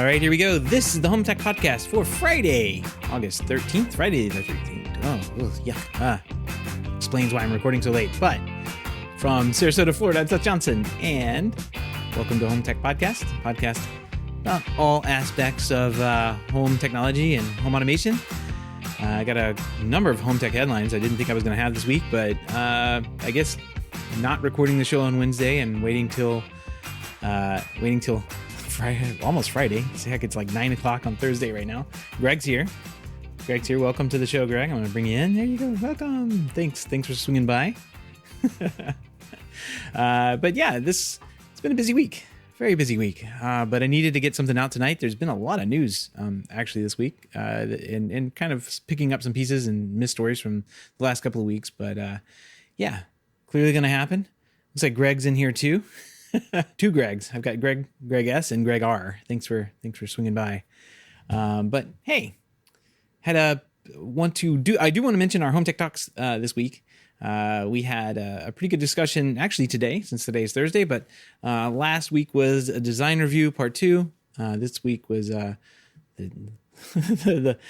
right, here we go. This is the HomeTech Podcast for Friday, August 13th. Friday the 13th. Oh, yeah. Explains why I'm recording so late. But from Sarasota, Florida, I'm Seth Johnson. And welcome to HomeTech Podcast about all aspects of home technology and home automation. I got a number of HomeTech headlines I didn't think I was going to have this week, but I guess not recording the show on Wednesday and waiting till Friday, almost Friday. Heck, it's like 9 o'clock on Thursday right now. Greg's here. Welcome to the show, Greg. I'm going to bring you in. There you go. Welcome. Thanks for swinging by. But yeah, it's been a busy week. Very busy week. But I needed to get something out tonight. There's been a lot of news actually this week, and kind of picking up some pieces and missed stories from the last couple of weeks. But yeah, clearly going to happen. Looks like Greg's in here too. Two Gregs. I've got Greg S and Greg R. Thanks for swinging by. But hey, I do want to mention our HomeTech Talks this week. We had a pretty good discussion actually today, since today is Thursday, but last week was a design review part 2. This week was the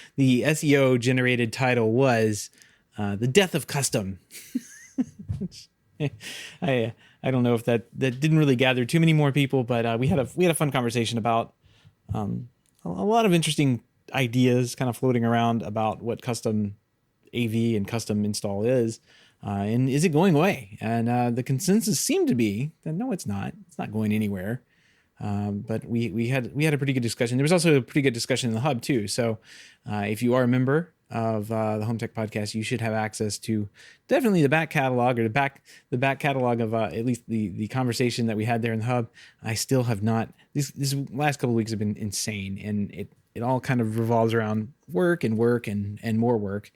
SEO generated title was the death of custom. I don't know if that didn't really gather too many more people, but we had a fun conversation about a lot of interesting ideas kind of floating around about what custom AV and custom install is, and is it going away? And the consensus seemed to be that no, it's not. It's not going anywhere. But we had a pretty good discussion. There was also a pretty good discussion in the hub too. So if you are a member of the HomeTech Podcast, you should have access to definitely the back catalog, or the back catalog of at least the conversation that we had there in the hub. I still have not. These last couple of weeks have been insane, and it all kind of revolves around work and more work.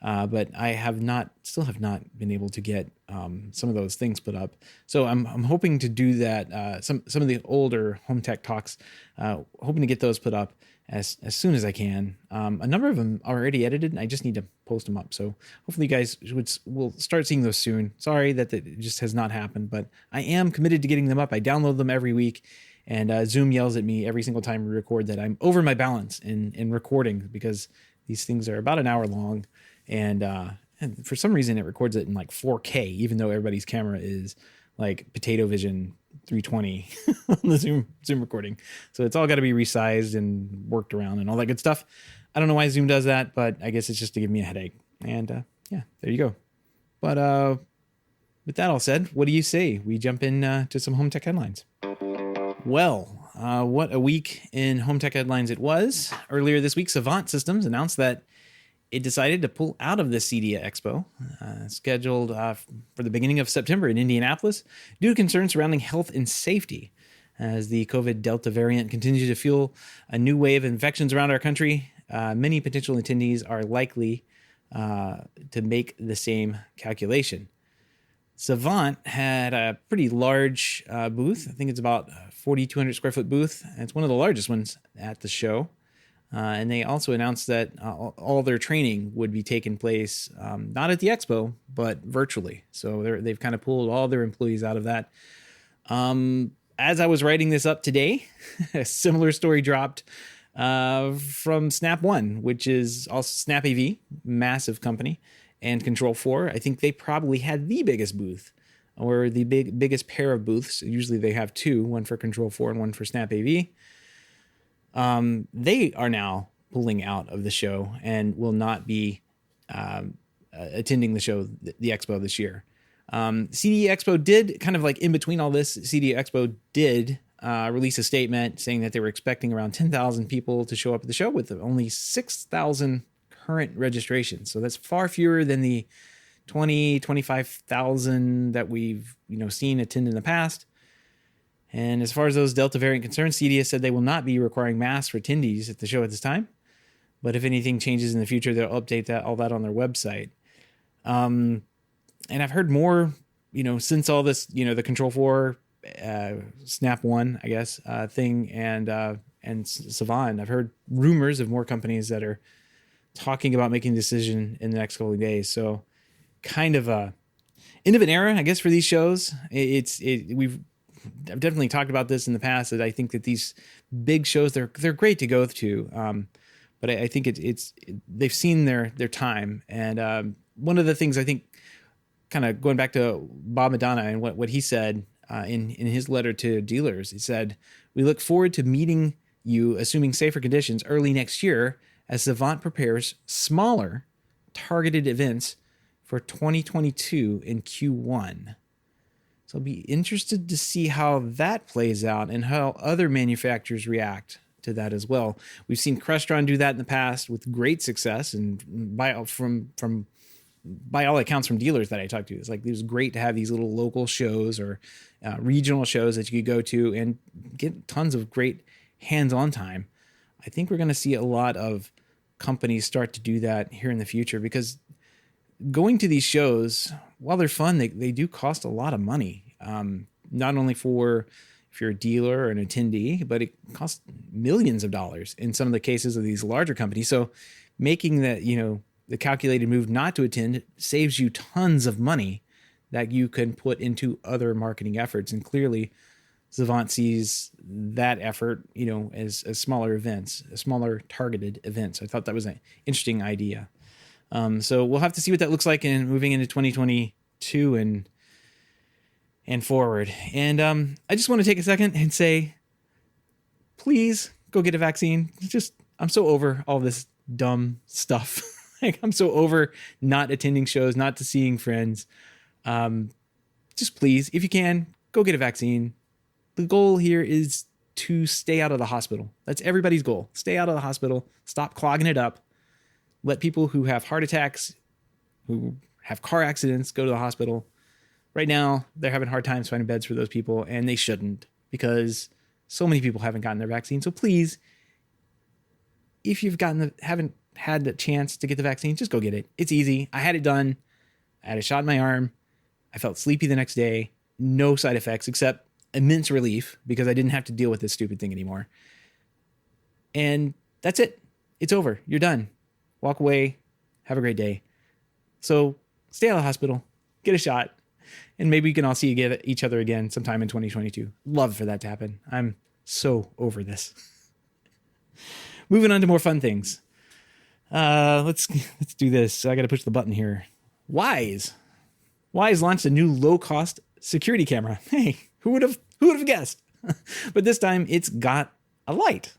But I still have not been able to get some of those things put up. So I'm hoping to do that. Some of the older HomeTech Talks, hoping to get those put up as soon as I can. A number of them are already edited, and I just need to post them up. So hopefully you guys will start seeing those soon. Sorry that it just has not happened, but I am committed to getting them up. I download them every week, and Zoom yells at me every single time we record that I'm over my balance in recording, because these things are about an hour long, and for some reason it records it in like 4K, even though everybody's camera is like Potato Vision 320 on the Zoom recording. So it's all got to be resized and worked around and all that good stuff. I don't know why Zoom does that, but I guess it's just to give me a headache. And yeah, there you go. But with that all said, what do you say we jump in to some HomeTech headlines? Well, what a week in HomeTech headlines it was. Earlier this week, Savant Systems announced that it decided to pull out of the CEDIA Expo, scheduled for the beginning of September in Indianapolis, due to concerns surrounding health and safety. As the COVID Delta variant continues to fuel a new wave of infections around our country, many potential attendees are likely to make the same calculation. Savant had a pretty large booth. I think it's about a 4,200 square foot booth. It's one of the largest ones at the show. And they also announced that all their training would be taking place not at the expo, but virtually. So they've kind of pulled all their employees out of that. As I was writing this up today, a similar story dropped from Snap One, which is also Snap AV, massive company, and Control4. I think they probably had the biggest booth, or the biggest pair of booths. Usually they have two, one for Control4 and one for Snap AV. They are now pulling out of the show and will not be attending the show, the expo this year. CEDIA Expo did, kind of like in between all this, CEDIA Expo did release a statement saying that they were expecting around 10,000 people to show up at the show, with only 6,000 current registrations. So that's far fewer than the 25,000 that we've seen attend in the past. And as far as those Delta variant concerns, CEDIA said they will not be requiring masks for attendees at the show at this time. But if anything changes in the future, they'll update all that on their website. And I've heard more, since all this, the Control4, Snap One, I guess, thing, and Savant. I've heard rumors of more companies that are talking about making a decision in the next couple of days. So kind of a end of an era, I guess, for these shows. We've I've definitely talked about this in the past, that I think that these big shows, they're great to go to. But I think they've seen their time. And one of the things I think, kind of going back to Bob Madonna and what he said in his letter to dealers, he said, "We look forward to meeting you, assuming safer conditions, early next year as Savant prepares smaller targeted events for 2022 in Q1. So I'll be interested to see how that plays out and how other manufacturers react to that as well. We've seen Crestron do that in the past with great success, and by all accounts from dealers that I talked to, it's like it was great to have these little local shows or regional shows that you could go to and get tons of great hands-on time. I think we're going to see a lot of companies start to do that here in the future, because going to these shows, while they're fun, they do cost a lot of money. Not only for if you're a dealer or an attendee, but it costs millions of dollars in some of the cases of these larger companies. So making that, the calculated move not to attend saves you tons of money that you can put into other marketing efforts. And clearly Savant sees that effort, as smaller events, smaller targeted events. I thought that was an interesting idea. So we'll have to see what that looks like in moving into 2022 and forward. And I just want to take a second and say, please go get a vaccine. I'm so over all this dumb stuff. Like, I'm so over not attending shows, not seeing friends. Just please, if you can, go get a vaccine. The goal here is to stay out of the hospital. That's everybody's goal. Stay out of the hospital. Stop clogging it up. Let people who have heart attacks, who have car accidents, go to the hospital. Right now, they're having hard times finding beds for those people, and they shouldn't, because so many people haven't gotten their vaccine. So please, if you've haven't had the chance to get the vaccine, just go get it. It's easy. I had it done. I had a shot in my arm. I felt sleepy the next day. No side effects except immense relief, because I didn't have to deal with this stupid thing anymore. And that's it. It's over. You're done. Walk away. Have a great day. So stay out of the hospital. Get a shot. And maybe we can all see each other again sometime in 2022. Love for that to happen. I'm so over this. Moving on to more fun things. Let's do this. I got to push the button here. Wyze launched a new low-cost security camera. Hey, who would have guessed? But this time it's got a light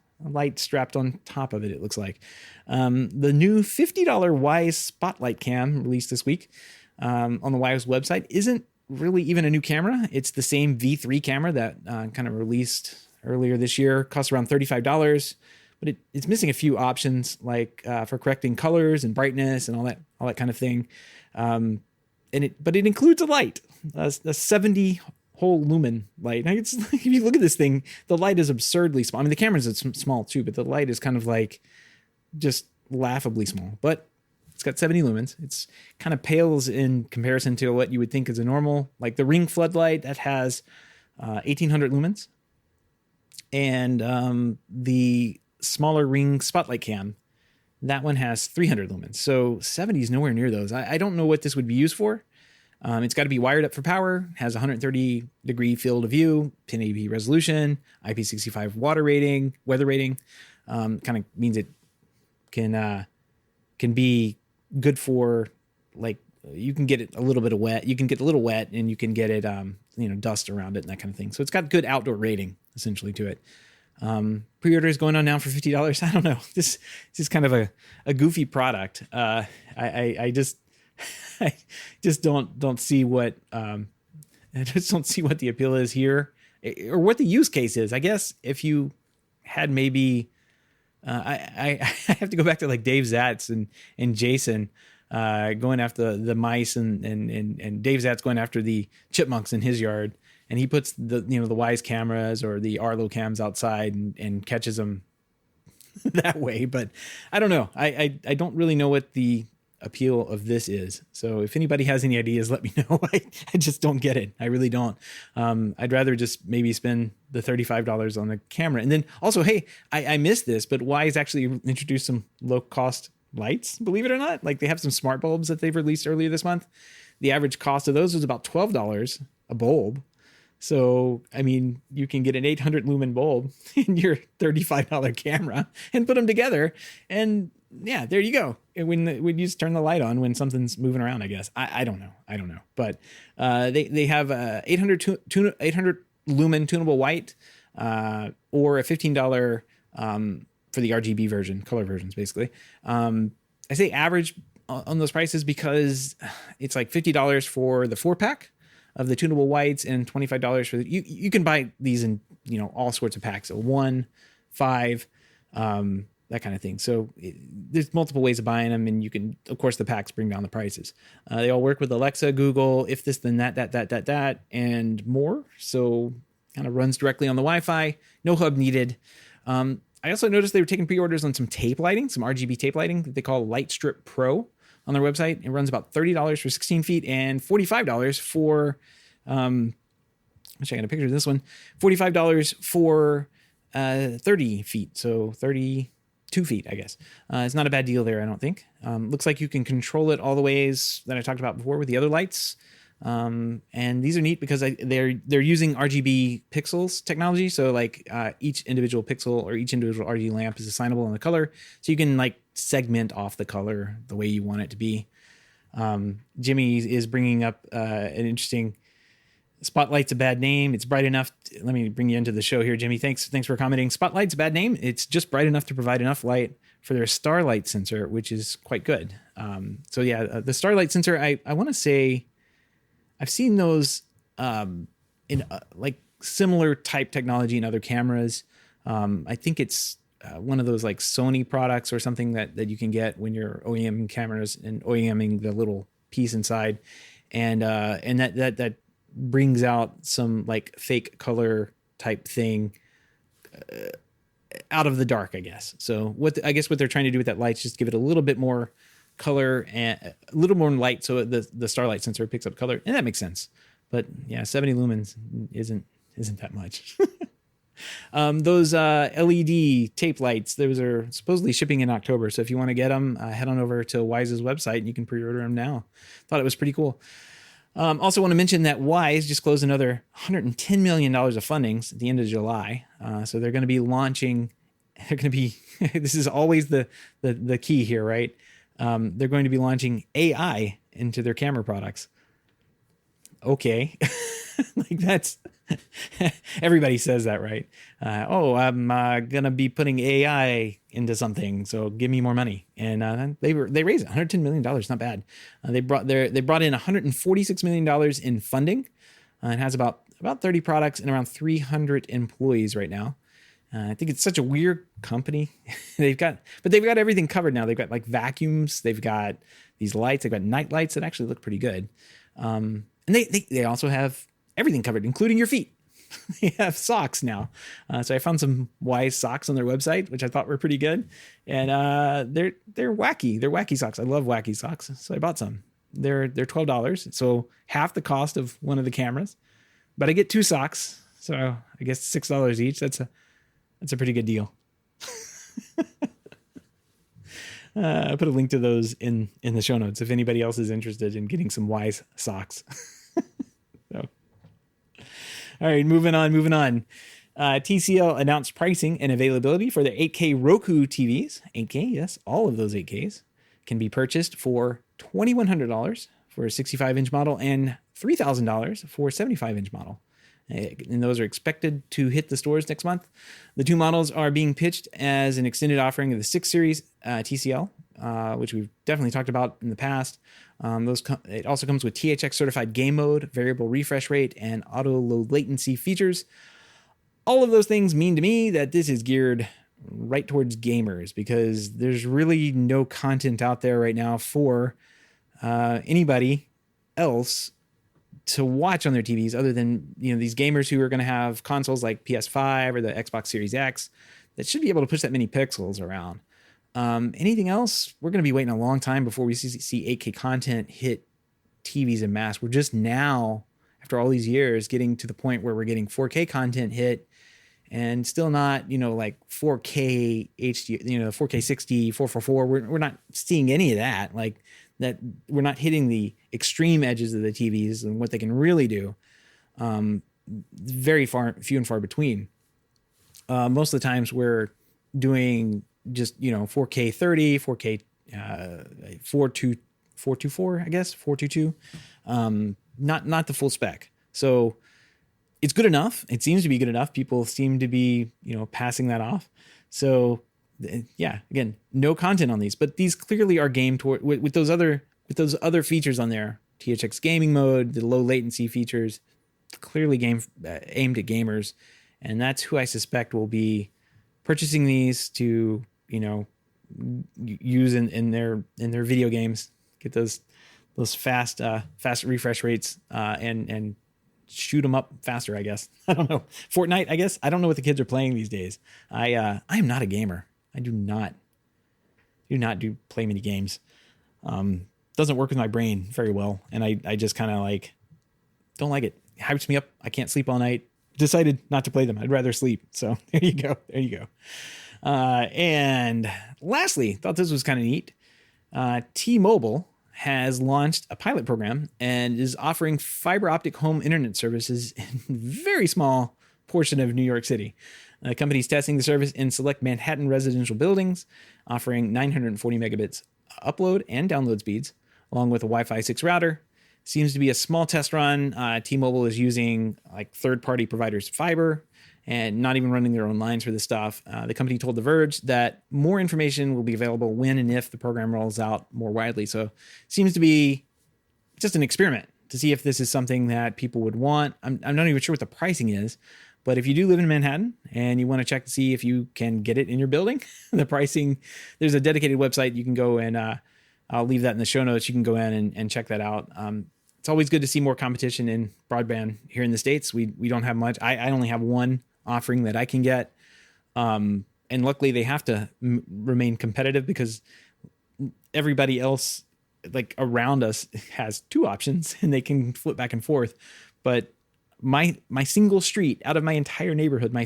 strapped on top of it. It looks like the new $50 Wyze Spotlight Cam released this week on the Wyze website isn't really even a new camera. It's the same V3 camera that kind of released earlier this year. Costs around $35. But it's missing a few options, like for correcting colors and brightness and all that kind of thing. But it includes a light, a 70 whole lumen light. Now, it's like, if you look at this thing, the light is absurdly small. I mean, the camera's small too, but the light is kind of like just laughably small. But it's got 70 lumens. It's kind of pales in comparison to what you would think is a normal, like the Ring floodlight that has 1800 lumens, and the smaller Ring Spotlight Cam, that one has 300 lumens. So 70 is nowhere near those. I don't know what this would be used for. It's got to be wired up for power, has 130 degree field of view, 1080p resolution, IP65 weather rating. Kind of means it can be good for, like, you can get it a little bit of wet. You can get a little wet, and you can get it, dust around it and that kind of thing. So it's got good outdoor rating essentially to it. Pre-order is going on now for $50. I don't know. This is kind of a goofy product. I just don't see what the appeal is here, or what the use case is. I guess if you had maybe, I have to go back to like Dave Zatz and Jason going after the mice, and Dave Zatz going after the chipmunks in his yard. And he puts the Wyze cameras or the Arlo cams outside and catches them that way. But I don't know. I don't really know what the appeal of this is. So if anybody has any ideas, let me know. I just don't get it. I really don't. I'd rather just maybe spend the $35 on the camera. And then also, hey, I missed this, but Wyze actually introduced some low cost lights, believe it or not. Like, they have some smart bulbs that they've released earlier this month. The average cost of those was about $12 a bulb. So, I mean, you can get an 800 lumen bulb in your $35 camera and put them together. And yeah, there you go. And when you just turn the light on when something's moving around, I guess. I don't know. But they have 800 lumen tunable white or a $15 for the RGB version, color versions, basically. I say average on those prices because it's like $50 for the 4-pack of the tunable whites and $25 for you can buy these in, all sorts of packs. So 1, 5, that kind of thing. So there's multiple ways of buying them, and you can, of course, the packs bring down the prices. They all work with Alexa, Google, if this, then that, and more. So kind of runs directly on the Wi-Fi. No hub needed. I also noticed they were taking pre-orders on some tape lighting, some RGB tape lighting that they call Light Strip Pro on their website. It runs about $30 for 16 feet and $45 for, wish I got a picture of this one, $45 for 30 feet. So 32 feet, I guess. It's not a bad deal there, I don't think. Looks like you can control it all the ways that I talked about before with the other lights. And these are neat because they're using RGB pixels technology. So like each individual pixel or each individual RGB lamp is assignable in the color. So you can like segment off the color the way you want it to be. Jimmy is bringing up an interesting Spotlight's a bad name. It's bright enough. Let me bring you into the show here, Jimmy. Thanks for commenting. Spotlight's a bad name. It's just bright enough to provide enough light for their starlight sensor, which is quite good. So yeah, the starlight sensor, I want to say I've seen those in like similar type technology in other cameras. I think it's one of those like Sony products or something that you can get when you're OEM cameras and OEMing the little piece inside. And that brings out some like fake color type thing out of the dark, I guess. So what they're trying to do with that light is just give it a little bit more color and a little more light, so the starlight sensor picks up color, and that makes sense. But yeah, 70 lumens isn't that much. Those LED tape lights, those are supposedly shipping in October. So if you want to get them, head on over to Wyze's website and you can pre-order them now. Thought it was pretty cool. Also want to mention that Wyze just closed another $110 million of fundings at the end of July. So they're going to be launching, this is always the key here, right? They're going to be launching AI into their camera products. Okay. Like that's, everybody says that, right? I'm going to be putting AI into something, so give me more money. And they raised $110 million, not bad. They brought in $146 million in funding. It has about 30 products and around 300 employees right now. I think it's such a weird company. They've got everything covered now. They've got like vacuums. They've got these lights. They've got night lights that actually look pretty good. And they also have everything covered, including your feet. They have socks now. So I found some Wyze socks on their website, which I thought were pretty good. And they're wacky. They're wacky socks. I love wacky socks. So I bought some. They're $12. So half the cost of one of the cameras. But I get 2 socks. So I guess $6 each. That's a pretty good deal. I put a link to those in the show notes if anybody else is interested in getting some Wyze socks. So, all right, moving on. TCL announced pricing and availability for their 8K Roku TVs. 8K, yes, all of those 8Ks can be purchased for $2,100 for a 65-inch model and $3,000 for a 75-inch model. And those are expected to hit the stores next month. The 2 models are being pitched as an extended offering of the 6 Series TCL, which we've definitely talked about in the past. It also comes with THX certified game mode, variable refresh rate, and auto low latency features. All of those things mean to me that this is geared right towards gamers, because there's really no content out there right now for anybody else to watch on their TVs other than, these gamers who are going to have consoles like PS5 or the Xbox Series X that should be able to push that many pixels around. Anything else, we're going to be waiting a long time before we see 8K content hit TVs en masse. We're just now, after all these years, getting to the point where we're getting 4K content hit, and still not, like 4K HD, 4K 60, 444. We're not seeing any of that. Like that, we're not hitting the extreme edges of the TVs and what they can really do. very few and far between. Most of the times we're doing just, 4K 30, 4K 424, I guess, 422, not the full spec. So it's good enough. It seems to be good enough. People seem to be, passing that off. So yeah, again, no content on these, but these clearly are aimed toward with those other features on there. THX gaming mode, the low latency features, clearly aimed at gamers, and that's who I suspect will be purchasing these to use in their video games. Get those fast refresh rates and shoot them up faster, I guess. I don't know. Fortnite, I guess. I don't know what the kids are playing these days. I am not a gamer. I do not play many games. Doesn't work with my brain very well. And I just kind of don't like it. It hypes me up. I can't sleep all night. Decided not to play them. I'd rather sleep. So there you go. And lastly, thought this was kind of neat. T-Mobile has launched a pilot program and is offering fiber optic home internet services in a very small portion of New York City. The company's testing the service in select Manhattan residential buildings, offering 940 megabits upload and download speeds, along with a Wi-Fi 6 router. Seems to be a small test run. T-Mobile is using third-party providers' fiber and not even running their own lines for this stuff. The company told The Verge that more information will be available when and if the program rolls out more widely. So it seems to be just an experiment to see if this is something that people would want. I'm not even sure what the pricing is, but if you do live in Manhattan and you want to check to see if you can get it in your building, the pricing, there's a dedicated website you can go and I'll leave that in the show notes. You can go in and check that out. It's always good to see more competition in broadband here in the States. We don't have much. I only have one offering that I can get. And luckily they have to remain competitive because everybody else around us has two options and they can flip back and forth. But my single street, out of my entire neighborhood, I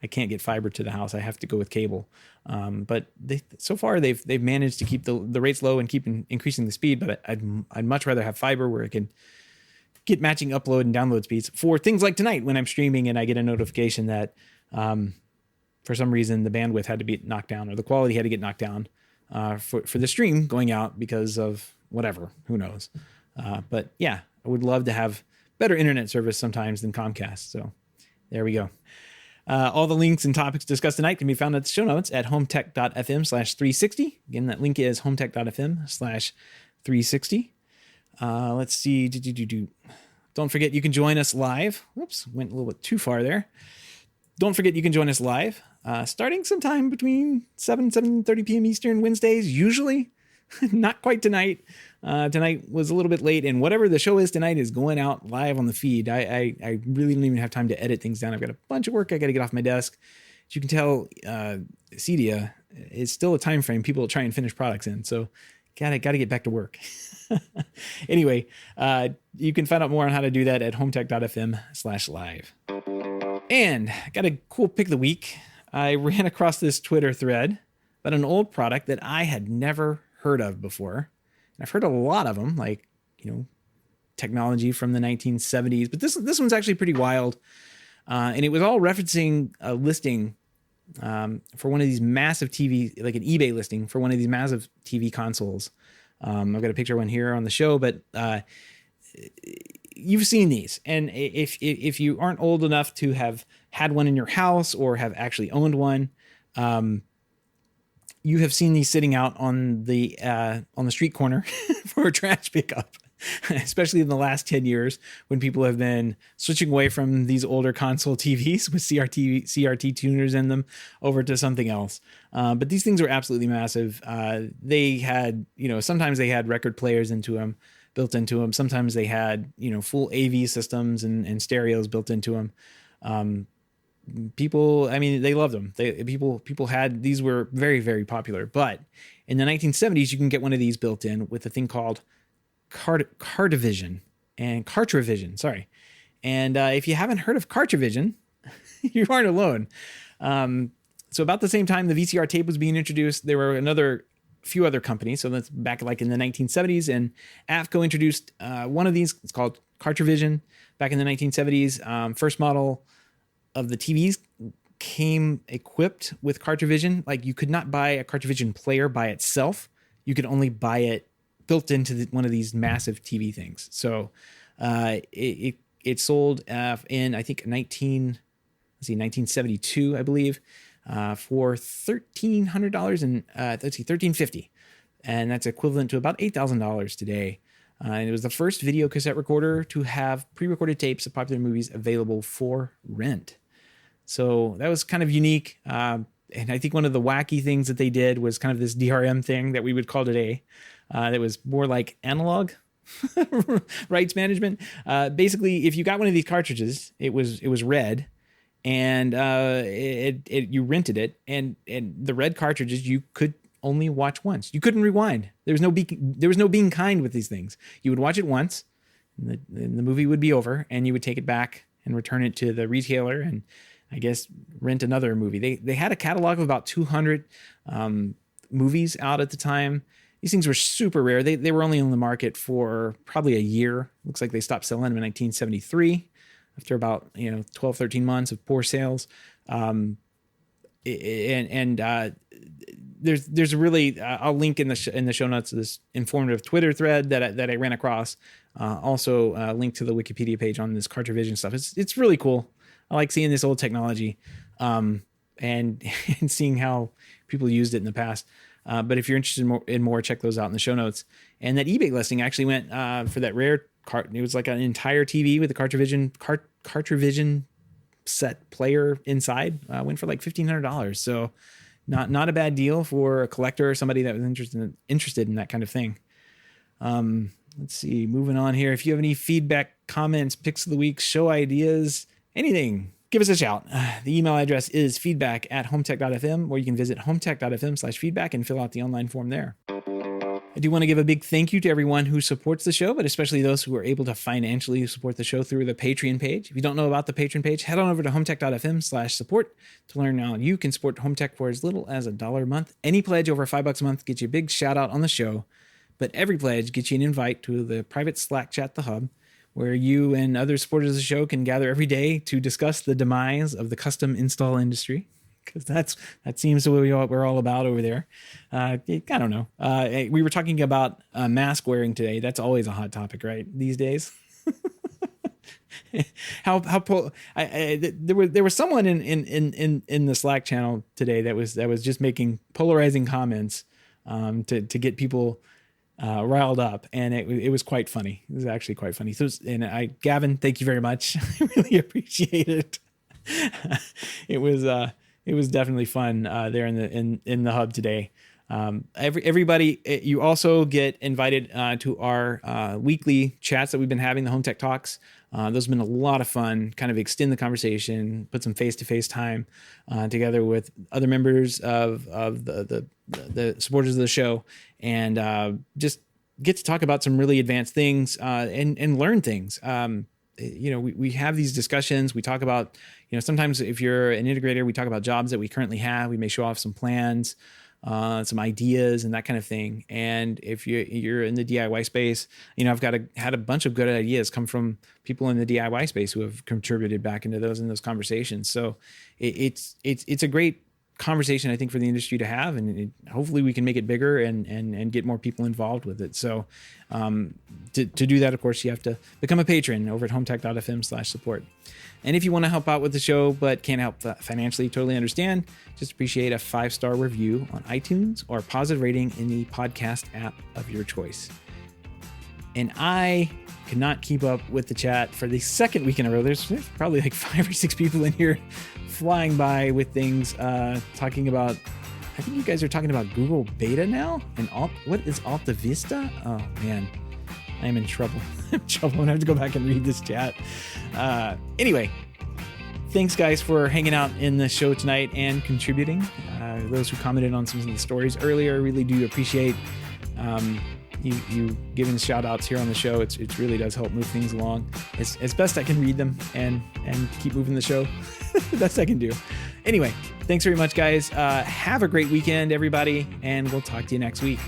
can't get fiber to the house. I have to go with cable. But so far they've managed to keep the rates low and keep increasing the speed. But I'd much rather have fiber where I can get matching upload and download speeds for things like tonight when I'm streaming and I get a notification that for some reason the bandwidth had to be knocked down or the quality had to get knocked down for the stream going out because of whatever, who knows. But yeah, I would love to have better internet service sometimes than Comcast. So there we go. All the links and topics discussed tonight can be found at the show notes at HomeTech.fm/360. Again, that link is HomeTech.fm/360. Let's see. Don't forget you can join us live. Whoops, went a little bit too far there. Don't forget you can join us live starting sometime between 7:30 p.m. Eastern Wednesdays, usually. Not quite tonight. Tonight was a little bit late, and whatever the show is tonight is going out live on the feed. I really don't even have time to edit things down. I've got a bunch of work I got to get off my desk. As you can tell, CEDIA is still a time frame people try and finish products in, so gotta get back to work. Anyway, you can find out more on how to do that at HomeTech.fm/live. And I got a cool pick of the week. I ran across this Twitter thread about an old product that I had never heard of before. And I've heard a lot of them, technology from the 1970s, but this one's actually pretty wild. And it was all referencing a listing for one of these massive TV, like an eBay listing for one of these massive TV consoles. I've got a picture of one here on the show, but you've seen these. And if you aren't old enough to have had one in your house or have actually owned one, you have seen these sitting out on the street corner for a trash pickup, especially in the last 10 years when people have been switching away from these older console TVs with CRT tuners in them over to something else. But these things are absolutely massive. They had, sometimes they had record players built into them. Sometimes they had, full AV systems and stereos built into them. People, they loved them. People had, these were very, very popular. But in the 1970s, you can get one of these built in with a thing called Cartravision. And if you haven't heard of Cartravision, you aren't alone. So about the same time the VCR tape was being introduced, there were few other companies. So that's back in the 1970s, and AFCO introduced one of these. It's called Cartravision. back in the 1970s. First model of the TVs came equipped with CartraVision. Like, you could not buy a CartraVision player by itself. You could only buy it built into one of these massive TV things. So it sold in, I think, 1972, I believe, for $1,300 and $1,350, and that's equivalent to about $8,000 today. And it was the first video cassette recorder to have pre-recorded tapes of popular movies available for rent. So that was kind of unique. And I think one of the wacky things that they did was kind of this DRM thing that we would call today. That was more like analog rights management. Basically, if you got one of these cartridges, it was red, and you rented it, and the red cartridges you could only watch once. You couldn't rewind. There was no being kind with these things. You would watch it once, and the movie would be over, and you would take it back and return it to the retailer, and I guess rent another movie. They had a catalog of about 200 movies out at the time. These things were super rare. They were only on the market for probably a year. Looks like they stopped selling them in 1973 after about 12, 13 months of poor sales. There's a really I'll link in the show notes this informative Twitter thread that I ran across. Also link to the Wikipedia page on this CartraVision stuff. It's really cool. I like seeing this old technology and seeing how people used it in the past. But if you're interested in more, check those out in the show notes. And that eBay listing actually went for that rare cart. It was like an entire TV with the CartraVision set player inside. Went for like $1,500. So not a bad deal for a collector or somebody that was interested in that kind of thing. Let's see. Moving on here. If you have any feedback, comments, picks of the week, show ideas, anything, give us a shout. The email address is feedback@HomeTech.fm, or you can visit HomeTech.fm/feedback and fill out the online form there. I do want to give a big thank you to everyone who supports the show, but especially those who are able to financially support the show through the Patreon page. If you don't know about the Patreon page, head on over to HomeTech.fm/support to learn how you can support HomeTech for as little as $1 a month. Any pledge over $5 a month gets you a big shout out on the show, but every pledge gets you an invite to the private Slack chat, The Hub, where you and other supporters of the show can gather every day to discuss the demise of the custom install industry, because that seems to be what we're all about over there. I don't know. We were talking about mask wearing today. That's always a hot topic, right? These days. There was someone in the Slack channel today that was just making polarizing comments to get people riled up, and it was quite funny. It was actually quite funny. So, Gavin, thank you very much. I really appreciate it. It was definitely fun there in the hub today. Everybody, you also get invited to our weekly chats that we've been having, the HomeTech Talks. Those have been a lot of fun, kind of extend the conversation, put some face-to-face time together with other members of the supporters of the show, and just get to talk about some really advanced things and learn things. We have these discussions. We talk about, sometimes if you're an integrator, we talk about jobs that we currently have. We may show off some plans, some ideas and that kind of thing. And if you're in the DIY space, I've had a bunch of good ideas come from people in the DIY space who have contributed back into those conversations. So it's a great conversation, I think, for the industry to have, and hopefully we can make it bigger and get more people involved with it. So to do that, of course, you have to become a patron over at HomeTech.fm/support. And if you want to help out with the show but can't help financially, totally understand. Just appreciate a 5-star review on iTunes or a positive rating in the podcast app of your choice. And I could not keep up with the chat for the second week in a row. There's probably like 5 or 6 people in here flying by with things, talking about, I think you guys are talking about Google Beta now? And what is Alta Vista? Oh man, I am in trouble. I'm going to have to go back and read this chat. Anyway, thanks guys for hanging out in the show tonight and contributing. Those who commented on some of the stories earlier, really do appreciate you giving shout outs here on the show. It really does help move things along. As best I can read them and keep moving the show the best I can do. Anyway, thanks very much guys. Have a great weekend, everybody, and we'll talk to you next week.